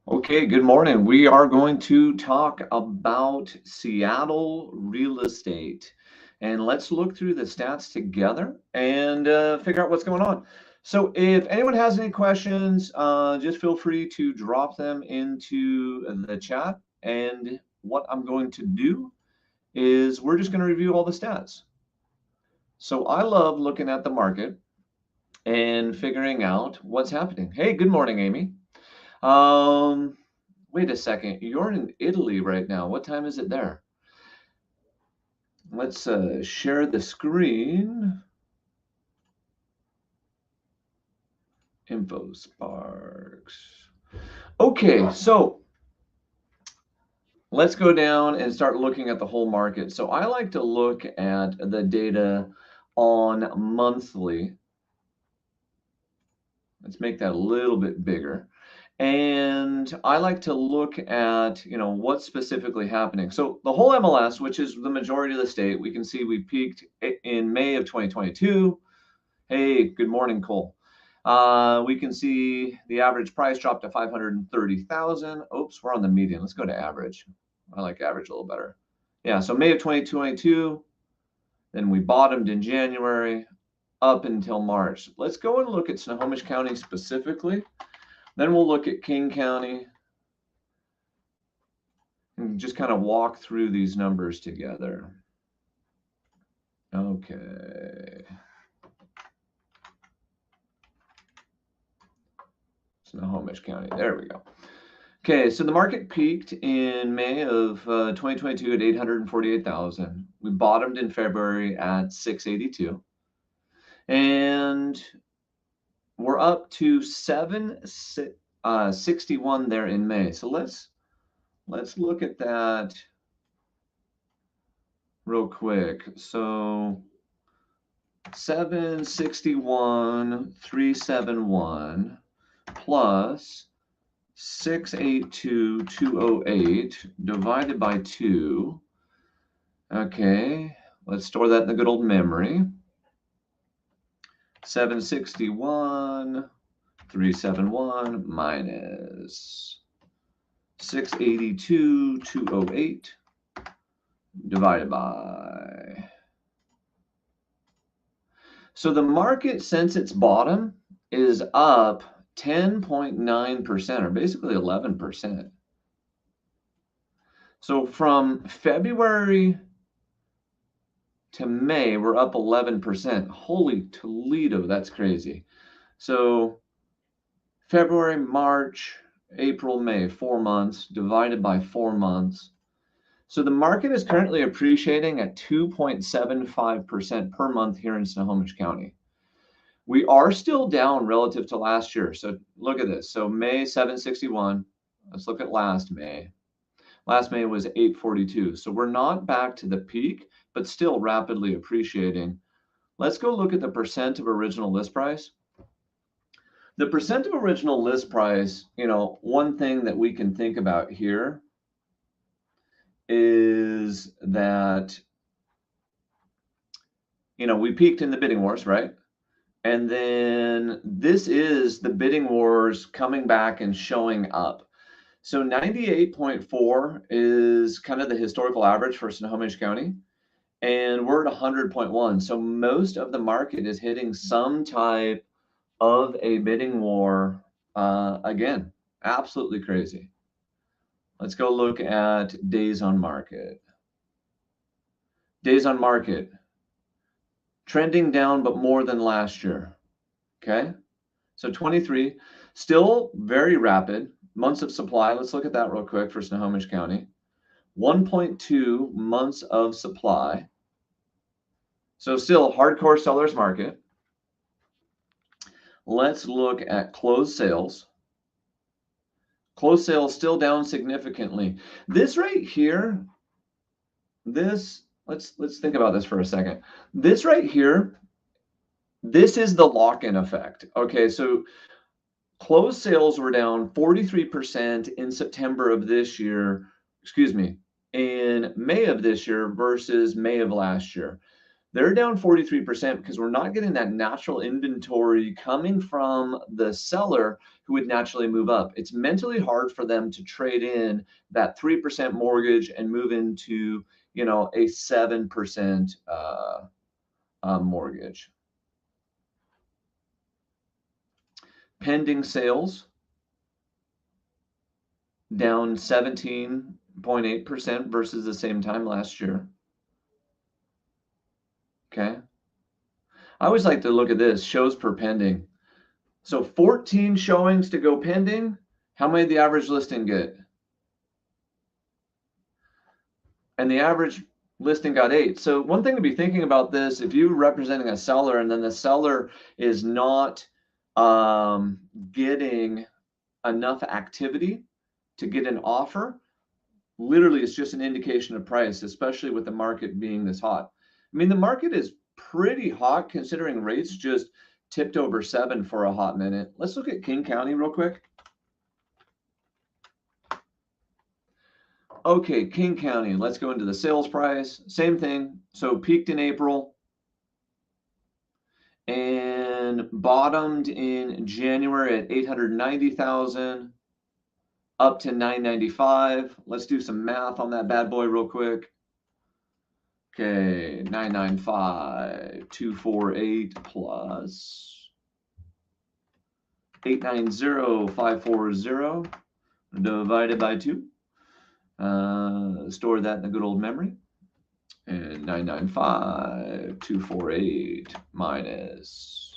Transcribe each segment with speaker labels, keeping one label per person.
Speaker 1: Okay, good morning. We are going to talk about Seattle real estate. And let's look through the stats together and figure out what's going on. So, if anyone has any questions, just feel free to drop them into the chat. And what I'm going to do is we're just going to review all the stats. So, I love looking at the market and figuring out what's happening. Hey, good morning, Amy. Um, Wait a second. You're in Italy right now. What time is it there? Let's share the screen. Info Sparks. Okay, so let's go down and start looking at the whole market. So I like to look at the data on monthly. Let's make that a little bit bigger. And I like to look at, what's specifically happening. So the whole MLS, which is the majority of the state, we can see we peaked in May of 2022. Hey, good morning, Cole. We can see the average price dropped to 530,000. Oops, we're on the median. Let's go to average. I like average a little better. Yeah, so May of 2022, then we bottomed in January up until March. Let's go and look at Snohomish County specifically. Then we'll look at King County and just kind of walk through these numbers together. Okay. Snohomish County. There we go. Okay, so the market peaked in May of 2022 at 848,000. We bottomed in February at 682. And we're up to 761 there in May. So let's look at that real quick. So 761,371 plus 682,208 divided by 2. Okay, let's store that in the good old memory. 761,371 minus 682,208 divided by. So the market since its bottom is up 10.9%, or basically 11%. So from February to May, we're up 11%. Holy Toledo, that's crazy. So February, March, April, May, 4 months divided by 4 months. So the market is currently appreciating at 2.75% per month here in Snohomish County. We are still down relative to last year. So look at this. So May 761. Let's look at last May. Last May was 842. So we're not back to the peak, but still rapidly appreciating. Let's go look at the percent of original list price. The percent of original list price, one thing that we can think about here is that, we peaked in the bidding wars, right? And then this is the bidding wars coming back and showing up. So 98.4 is kind of the historical average for Snohomish County, and we're at 100.1. So most of the market is hitting some type of a bidding war. Again, absolutely crazy. Let's go look at days on market. Days on market, trending down, but more than last year. Okay, so 23, still very rapid. Months of supply, let's look at that real quick for Snohomish County. 1.2 months of supply. So still hardcore seller's market. Let's look at closed sales. Closed sales still down significantly. This right here, let's think about this for a second. This right here, this is the lock-in effect. Okay, so closed sales were down 43% in September of this year, in May of this year versus May of last year. They're down 43% because we're not getting that natural inventory coming from the seller who would naturally move up. It's mentally hard for them to trade in that 3% mortgage and move into, you know, a 7% mortgage. Pending sales down 17.8% versus the same time last year. Okay. I always like to look at this, shows per pending. So 14 showings to go pending. How many did the average listing get? And the average listing got 8. So one thing to be thinking about this, if you're representing a seller and then the seller is not getting enough activity to get an offer, literally it's just an indication of price, especially with the market being this hot. I mean, the market is pretty hot considering rates just tipped over 7 for a hot minute. Let's look at King County real quick. Okay, King County, let's go into the sales price. Same thing. So peaked in April and bottomed in January at 890,000 up to 995. Let's do some math on that bad boy real quick. Okay, 995, 248 plus 890,540 divided by 2. Store that in the good old memory. And 995, 248 minus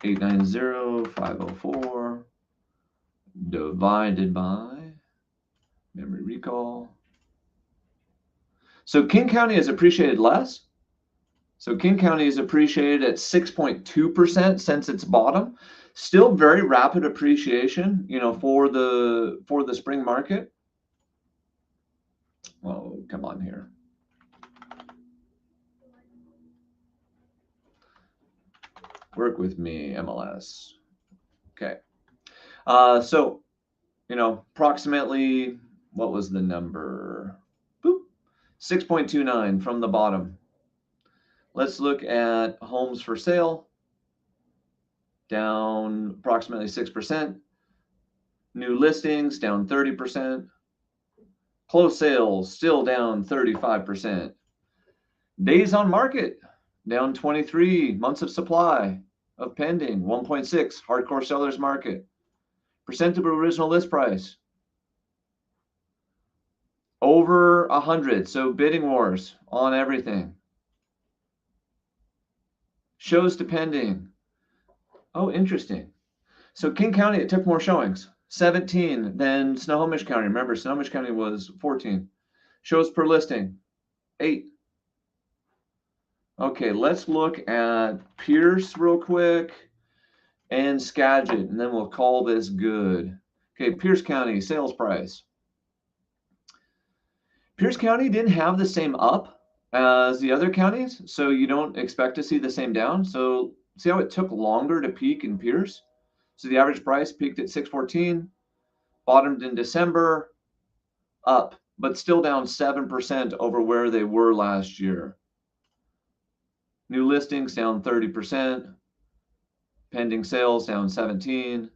Speaker 1: 890,504 divided by memory recall. So King County is appreciated less. So King County is appreciated at 6.2% since its bottom. Still very rapid appreciation, you know, for the spring market. Oh, come on here. Work with me, MLS. Okay. So, you know, approximately, what was the number? Boop. 6.29 from the bottom. Let's look at homes for sale. Down approximately 6%. New listings down 30%. Closed sales still down 35%. Days on market down 23. Months of supply of pending 1.6. Hardcore sellers market. Percent of original list price over 100. So bidding wars on everything. Shows to pending. Oh, interesting. So King County, it took more showings. 17 than Snohomish County. Remember, Snohomish County was 14. Shows per listing, 8. Okay, let's look at Pierce real quick and Skagit, and then we'll call this good. Okay, Pierce County, sales price. Pierce County didn't have the same up as the other counties, so you don't expect to see the same down. So see how it took longer to peak in Pierce? So the average price peaked at 614, bottomed in December, up, but still down 7% over where they were last year. New listings down 30%, pending sales down 17.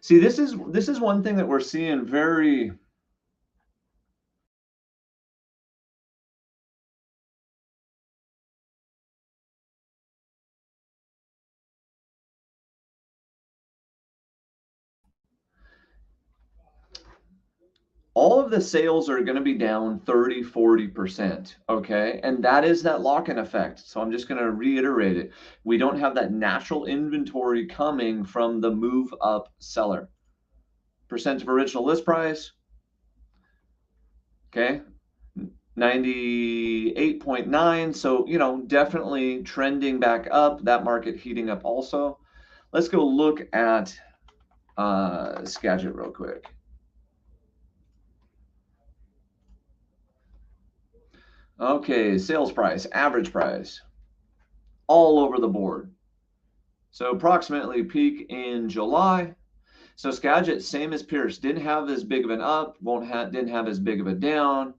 Speaker 1: See, this is one thing that we're seeing very all of the sales are going to be down 30-40%. Okay, and that is that lock-in effect. So I'm just going to reiterate it. We don't have that natural inventory coming from the move up seller. Percent of original list price, okay, 98.9. So, you know, definitely trending back up, that market heating up also. Let's go look at Skagit real quick. Okay, sales price, average price, all over the board. So approximately peak in July. So Skagit, same as Pierce, didn't have as big of an up, didn't have as big of a down.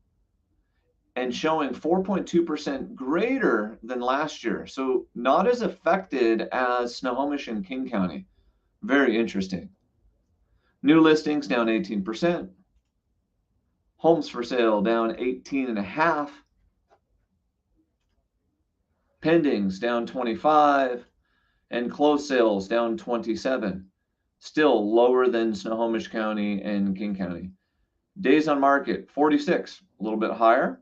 Speaker 1: and showing 4.2% greater than last year. So not as affected as Snohomish and King County. Very interesting. New listings down 18%. Homes for sale down 18.5%. Pendings down 25%. And closed sales down 27%. Still lower than Snohomish County and King County. Days on market, 46, a little bit higher.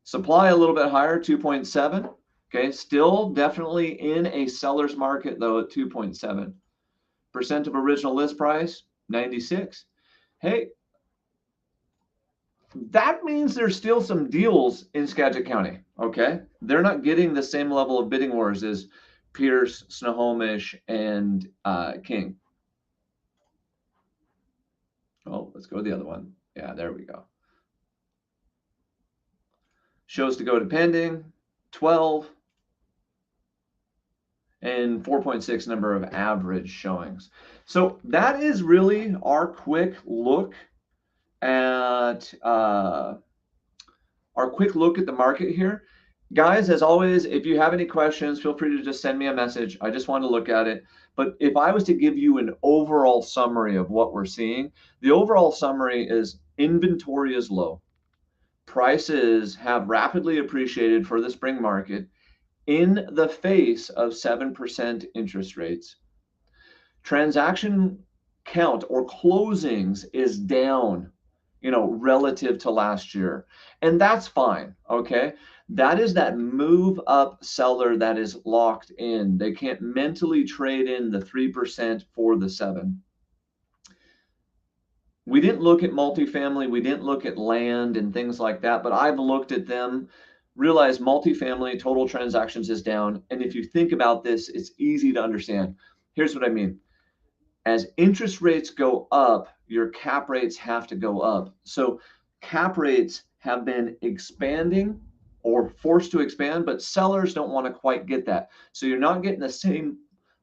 Speaker 1: Supply a little bit higher, 2.7. Okay, still definitely in a seller's market though at 2.7%. Of original list price, 96. Hey, that means there's still some deals in Skagit County. Okay, they're not getting the same level of bidding wars as Pierce, Snohomish, and King. Oh, let's go to the other one. Yeah, there we go. Shows to go to pending, 12, and 4.6 number of average showings. So that is really our quick look at the market here. Guys, as always, if you have any questions, feel free to just send me a message. I just want to look at it. But if I was to give you an overall summary of what we're seeing, the overall summary is inventory is low. Prices have rapidly appreciated for the spring market in the face of 7% interest rates. Transaction count or closings is down, relative to last year. And that's fine, okay? That is that move up seller that is locked in. They can't mentally trade in the 3% for the 7. We didn't look at multifamily, we didn't look at land and things like that, but I've looked at them, realized multifamily total transactions is down. And if you think about this, it's easy to understand. Here's what I mean. As interest rates go up, your cap rates have to go up. So cap rates have been expanding or forced to expand, but sellers don't want to quite get that. So you're not getting the same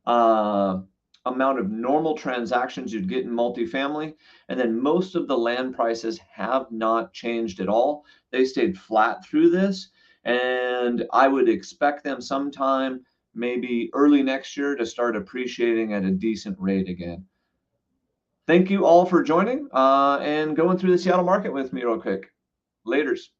Speaker 1: amount of normal transactions you'd get in multifamily. And then most of the land prices have not changed at all. They stayed flat through this. And I would expect them sometime maybe early next year to start appreciating at a decent rate again. Thank you all for joining and going through the Seattle market with me real quick. Laters.